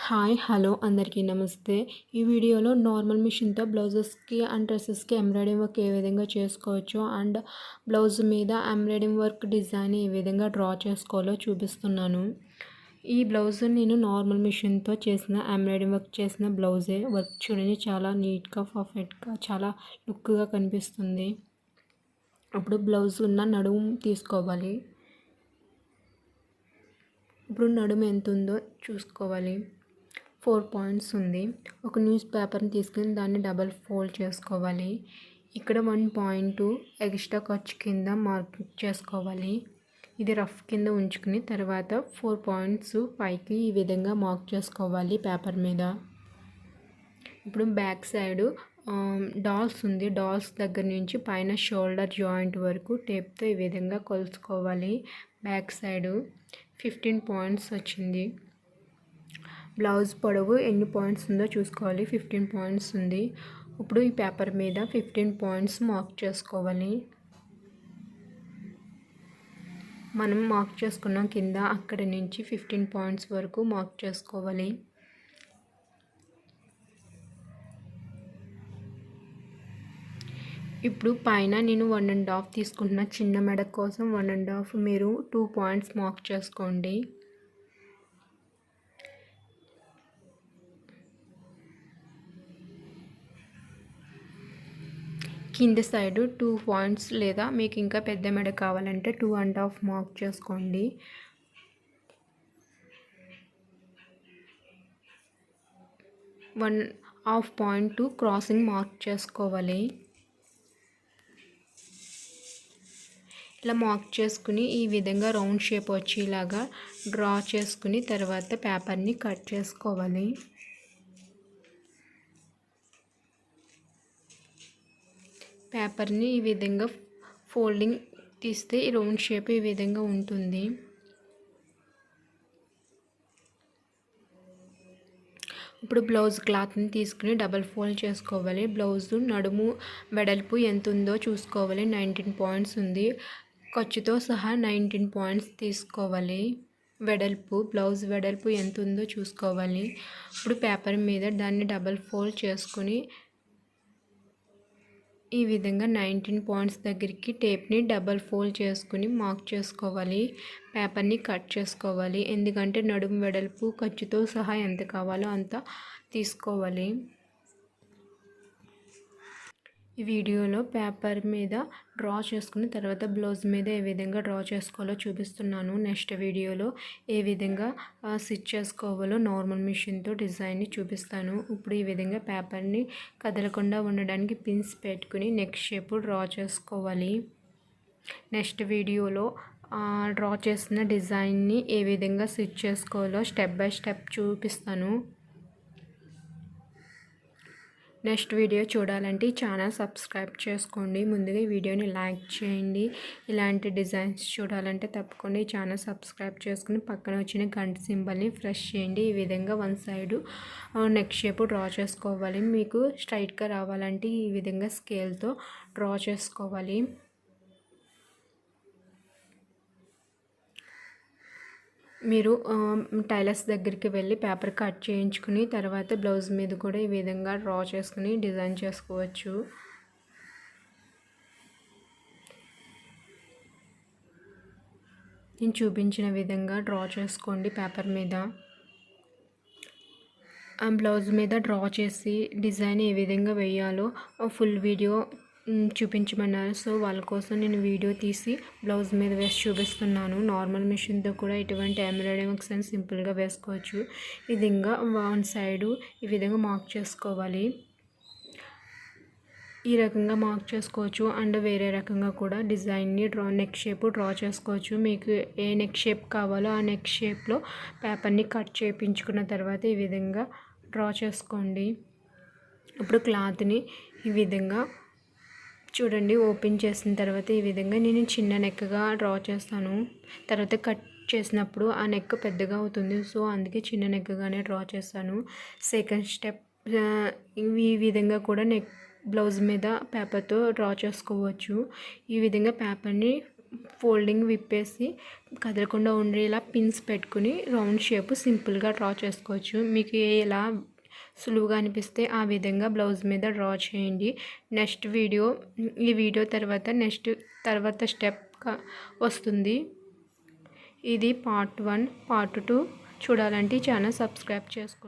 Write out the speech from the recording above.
Hi hello అందరికీ నమస్తే. ఈ వీడియోలో నార్మల్ మిషన్‌తో బ్లౌజెస్‌కి అండ్ డ్రెసెస్‌కి ఎంబ్రాయిడింగ్ వర్క్ ఏ విధంగా చేసుకోవచ్చో అండ్ బ్లౌజ్ మీద ఎంబ్రాయిడింగ్ వర్క్ డిజైన్ ఏ విధంగా డ్రా చేసుకోవాలో చూపిస్తున్నాను. ఈ బ్లౌజ్ నేను నార్మల్ మిషన్‌తో చేసిన ఎంబ్రాయిడింగ్ వర్క్ చేసిన బ్లౌజే. వర్క్ చూడండి చాలా నీట్‌గా పర్ఫెక్ట్‌గా చాలా లుక్‌గా కనిపిస్తుంది. ఇప్పుడు బ్లౌజ్ ఉన్న నడుము తీసుకోవాలి. ఇప్పుడు నడుము ఎంత ఉందో చూసుకోవాలి. 4 పాయింట్స్ ఉంది. ఒక న్యూస్ పేపర్ని తీసుకుని దాన్ని డబల్ ఫోల్డ్ చేసుకోవాలి. ఇక్కడ 1 పాయింట్ ఎక్స్ట్రా ఖర్చు కింద మార్క్ చేసుకోవాలి. ఇది రఫ్ కింద ఉంచుకుని తర్వాత 4 పాయింట్స్ పైకి ఈ విధంగా మార్క్ చేసుకోవాలి పేపర్ మీద. ఇప్పుడు బ్యాక్ సైడ్ డాల్స్ ఉంది. డాల్స్ దగ్గర నుంచి పైన షోల్డర్ జాయింట్ వరకు టేప్తో ఈ విధంగా కొలుచుకోవాలి. బ్యాక్ సైడ్ 15 పాయింట్స్ వచ్చింది. బ్లౌజ్ పొడవు ఎన్ని పాయింట్స్ ఉందో చూసుకోవాలి. 15 పాయింట్స్ ఉంది. ఇప్పుడు ఈ పేపర్ మీద 15 పాయింట్స్ మార్క్ చేసుకోవాలి. మనం మార్క్ చేసుకున్నాం కింద అక్కడ నుంచి 15 పాయింట్స్ వరకు మార్క్ చేసుకోవాలి. ఇప్పుడు పైన నేను 1.5 తీసుకుంటున్నా. చిన్న మెడ కోసం 1.5 మీరు 2 పాయింట్స్ మార్క్ చేసుకోండి. కింద సైడ్ 2 పాయింట్స్ లేదా మీకు ఇంకా పెద్ద మెడ కావాలంటే 2.5 మార్క్ చేసుకోండి. ½ పాయింట్ క్రాసింగ్ మార్క్ చేసుకోవాలి. ఇలా మార్క్ చేసుకుని ఈ విధంగా రౌండ్ షేప్ వచ్చేలాగా డ్రా చేసుకుని తర్వాత పేపర్ని కట్ చేసుకోవాలి. పేపర్ని ఈ విధంగా ఫోల్డింగ్ తీస్తే ఈ రౌండ్ షేప్ ఈ విధంగా ఉంటుంది. ఇప్పుడు బ్లౌజ్ క్లాత్ని తీసుకుని డబల్ ఫోల్డ్ చేసుకోవాలి. బ్లౌజ్ నడుము వెడల్పు ఎంత ఉందో చూసుకోవాలి. 19 పాయింట్స్ ఉంది. ఖర్చుతో సహా 19 పాయింట్స్ తీసుకోవాలి. వెడల్పు బ్లౌజ్ వెడల్పు ఎంత ఉందో చూసుకోవాలి. ఇప్పుడు పేపర్ మీద దాన్ని డబల్ ఫోల్డ్ చేసుకుని ఈ విధంగా 19 పాయింట్స్ దగ్గరికి టేప్ని డబల్ ఫోల్డ్ చేసుకుని మార్క్ చేసుకోవాలి. పేపర్ని కట్ చేసుకోవాలి. ఎందుకంటే నడుము వెడల్పు ఖర్చుతో సహా ఎంత కావాలో అంత తీసుకోవాలి. ఈ వీడియోలో పేపర్ మీద డ్రా చేసుకుని తర్వాత బ్లౌజ్ మీద ఏ విధంగా డ్రా చేసుకోవాలో చూపిస్తున్నాను. నెక్స్ట్ వీడియోలో ఏ విధంగా స్టిచ్ చేసుకోవాలో నార్మల్ మిషన్తో డిజైన్ని చూపిస్తాను. ఇప్పుడు ఈ విధంగా పేపర్ని కదలకుండా ఉండడానికి పిన్స్ పెట్టుకుని నెక్ షేప్ డ్రా చేసుకోవాలి. నెక్స్ట్ వీడియోలో డ్రా చేసిన డిజైన్ని ఏ విధంగా స్టిచ్ చేసుకోవాలో స్టెప్ బై స్టెప్ చూపిస్తాను. నెక్స్ట్ వీడియో చూడాలంటే ఈ ఛానల్ సబ్స్క్రైబ్ చేసుకోండి. ముందుగా ఈ వీడియోని లైక్ చేయండి. ఇలాంటి డిజైన్స్ చూడాలంటే తప్పకుండా ఈ ఛానల్ సబ్స్క్రైబ్ చేసుకుని పక్కన వచ్చిన గంట సింబల్ని ప్రెస్ చేయండి. ఈ విధంగా one side neck shape draw చేసుకోవాలి. మీకు స్ట్రైట్గా రావాలంటే ఈ విధంగా స్కేల్తో డ్రా చేసుకోవాలి. మీరు టైలర్స్ దగ్గరికి వెళ్ళి పేపర్ కట్ చేయించుకుని తర్వాత బ్లౌజ్ మీద కూడా ఈ విధంగా డ్రా చేసుకుని డిజైన్ చేసుకోవచ్చు. నేను చూపించిన విధంగా డ్రా చేసుకోండి పేపర్ మీద. బ్లౌజ్ మీద డ్రా చేసి డిజైన్ ఏ విధంగా వేయాలో ఫుల్ వీడియో చూపించమన్నారు. సో వాళ్ళ కోసం నేను వీడియో తీసి బ్లౌజ్ మీద వేసి చూపిస్తున్నాను. నార్మల్ మిషన్తో కూడా ఇటువంటి ఎంబ్రాయిడింగ్ వర్క్స్ అని సింపుల్గా వేసుకోవచ్చు. ఈ విధంగా వన్ సైడు ఈ విధంగా మార్క్ చేసుకోవాలి. ఈ రకంగా మార్క్ చేసుకోవచ్చు అండ్ వేరే రకంగా కూడా డిజైన్ని నెక్ షేప్ డ్రా చేసుకోవచ్చు. మీకు ఏ నెక్ షేప్ కావాలో ఆ నెక్ షేప్లో పేపర్ని కట్ చేయించుకున్న తర్వాత ఈ విధంగా డ్రా చేసుకోండి. ఇప్పుడు క్లాత్ని ఈ విధంగా చూడండి ఓపెన్ చేసిన తర్వాత ఈ విధంగా నేను చిన్న నెక్గా డ్రా చేస్తాను. తర్వాత కట్ చేసినప్పుడు ఆ నెక్ పెద్దగా అవుతుంది. సో అందుకే చిన్న నెక్గానే డ్రా చేస్తాను. సెకండ్ స్టెప్ ఈ విధంగా కూడా నెక్ బ్లౌజ్ మీద పేపర్తో డ్రా చేసుకోవచ్చు. ఈ విధంగా పేపర్ని ఫోల్డింగ్ విప్పేసి కదలకుండా ఉండేలా పిన్స్ పెట్టుకుని రౌండ్ షేప్ సింపుల్గా డ్రా చేసుకోవచ్చు. మీకు ఎలా సులువుగా అనిపిస్తే ఆ విధంగా బ్లౌజ్ మీద డ్రా చేయండి. ఈ వీడియో తర్వాత స్టెప్ వస్తుంది. ఇది పార్ట్ 1. పార్ట్ 2 చూడాలంటే ఛానల్ సబ్స్క్రైబ్ చేసుకోండి.